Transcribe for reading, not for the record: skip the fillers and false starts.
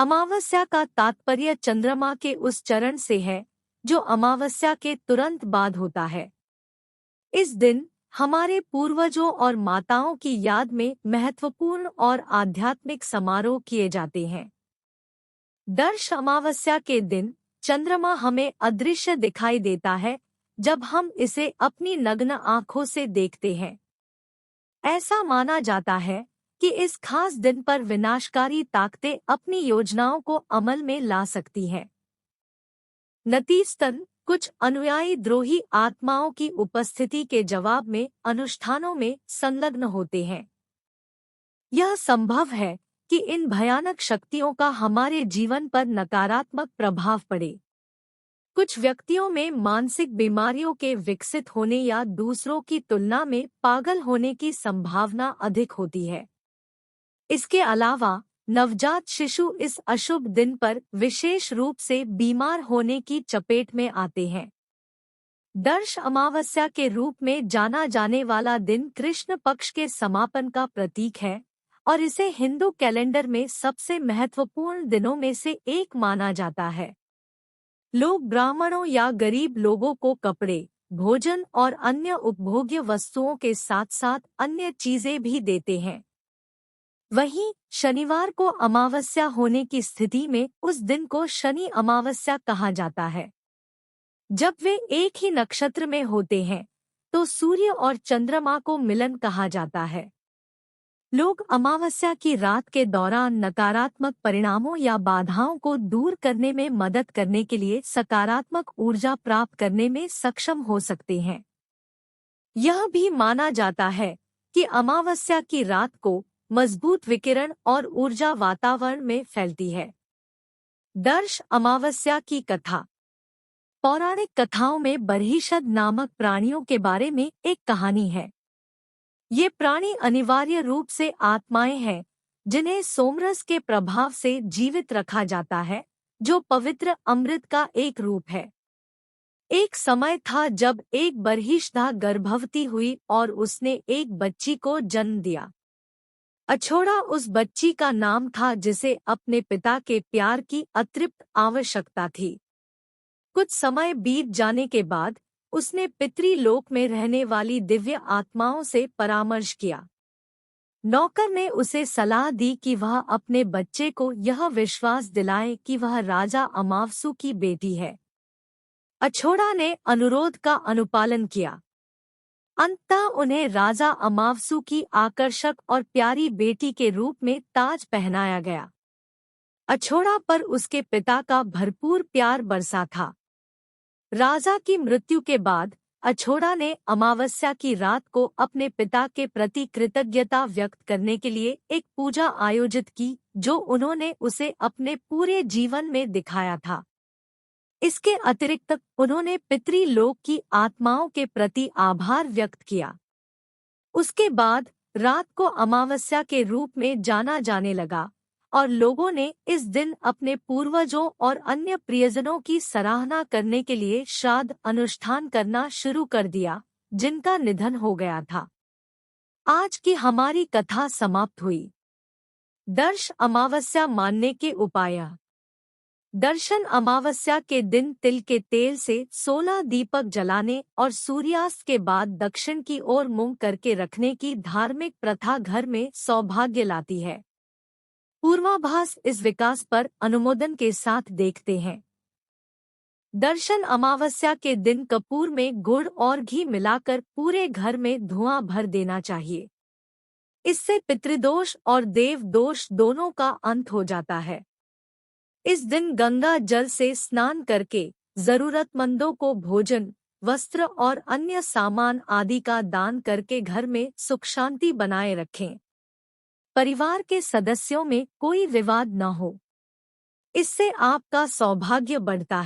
अमावस्या का तात्पर्य चंद्रमा के उस चरण से है जो अमावस्या के तुरंत बाद होता है। इस दिन हमारे पूर्वजों और माताओं की याद में महत्वपूर्ण और आध्यात्मिक समारोह किए जाते हैं। दर्श अमावस्या के दिन चंद्रमा हमें अदृश्य दिखाई देता है जब हम इसे अपनी नग्न आंखों से देखते हैं। ऐसा माना जाता है कि इस खास दिन पर विनाशकारी ताकतें अपनी योजनाओं को अमल में ला सकती हैं। नतीजतन कुछ अनुयायी द्रोही आत्माओं की उपस्थिति के जवाब में अनुष्ठानों में संलग्न होते हैं। यह संभव है कि इन भयानक शक्तियों का हमारे जीवन पर नकारात्मक प्रभाव पड़े। कुछ व्यक्तियों में मानसिक बीमारियों के विकसित होने या दूसरों की तुलना में पागल होने की संभावना अधिक होती है। इसके अलावा नवजात शिशु इस अशुभ दिन पर विशेष रूप से बीमार होने की चपेट में आते हैं। दर्श अमावस्या के रूप में जाना जाने वाला दिन कृष्ण पक्ष के समापन का प्रतीक है और इसे हिंदू कैलेंडर में सबसे महत्वपूर्ण दिनों में से एक माना जाता है। लोग ब्राह्मणों या गरीब लोगों को कपड़े, भोजन और अन्य उपभोग्य वस्तुओं के साथ साथ अन्य चीजें भी देते हैं। वहीं शनिवार को अमावस्या होने की स्थिति में उस दिन को शनि अमावस्या कहा जाता है। जब वे एक ही नक्षत्र में होते हैं तो सूर्य और चंद्रमा को मिलन कहा जाता है। लोग अमावस्या की रात के दौरान नकारात्मक परिणामों या बाधाओं को दूर करने में मदद करने के लिए सकारात्मक ऊर्जा प्राप्त करने में सक्षम हो सकते हैं। यह भी माना जाता है कि अमावस्या की रात को मजबूत विकिरण और ऊर्जा वातावरण में फैलती है। दर्श अमावस्या की कथा। पौराणिक कथाओं में बरहिषद नामक प्राणियों के बारे में एक कहानी है। ये प्राणी अनिवार्य रूप से आत्माएं हैं जिन्हें सोमरस के प्रभाव से जीवित रखा जाता है, जो पवित्र अमृत का एक रूप है। एक समय था जब एक बरहिषदा गर्भवती हुई और उसने एक बच्ची को जन्म दिया। अछोड़ा उस बच्ची का नाम था जिसे अपने पिता के प्यार की अतृप्त आवश्यकता थी। कुछ समय बीत जाने के बाद उसने पितृलोक में रहने वाली दिव्य आत्माओं से परामर्श किया। नौकर ने उसे सलाह दी कि वह अपने बच्चे को यह विश्वास दिलाए कि वह राजा अमावसू की बेटी है। अछोड़ा ने अनुरोध का अनुपालन किया। अंततः उन्हें राजा अमावसू की आकर्षक और प्यारी बेटी के रूप में ताज पहनाया गया। अछोड़ा पर उसके पिता का भरपूर प्यार बरसा था। राजा की मृत्यु के बाद अछोड़ा ने अमावस्या की रात को अपने पिता के प्रति कृतज्ञता व्यक्त करने के लिए एक पूजा आयोजित की, जो उन्होंने उसे अपने पूरे जीवन में दिखाया था। इसके अतिरिक्त उन्होंने पितृलोक की आत्माओं के प्रति आभार व्यक्त किया। उसके बाद रात को अमावस्या के रूप में जाना जाने लगा और लोगों ने इस दिन अपने पूर्वजों और अन्य प्रियजनों की सराहना करने के लिए श्राद्ध अनुष्ठान करना शुरू कर दिया, जिनका निधन हो गया था। आज की हमारी कथा समाप्त हुई। दर्श अमावस्या मानने के उपाय। दर्शन अमावस्या के दिन तिल के तेल से 16 दीपक जलाने और सूर्यास्त के बाद दक्षिण की ओर मुंह करके रखने की धार्मिक प्रथा घर में सौभाग्य लाती है। पूर्वाभास इस विकास पर अनुमोदन के साथ देखते हैं। दर्शन अमावस्या के दिन कपूर में गुड़ और घी मिलाकर पूरे घर में धुआं भर देना चाहिए। इससे पितृदोष और देव दोष दोनों का अंत हो जाता है। इस दिन गंगा जल से स्नान करके जरूरतमंदों को भोजन, वस्त्र और अन्य सामान आदि का दान करके घर में सुख शांति बनाए रखें। परिवार के सदस्यों में कोई विवाद न हो। इससे आपका सौभाग्य बढ़ता है।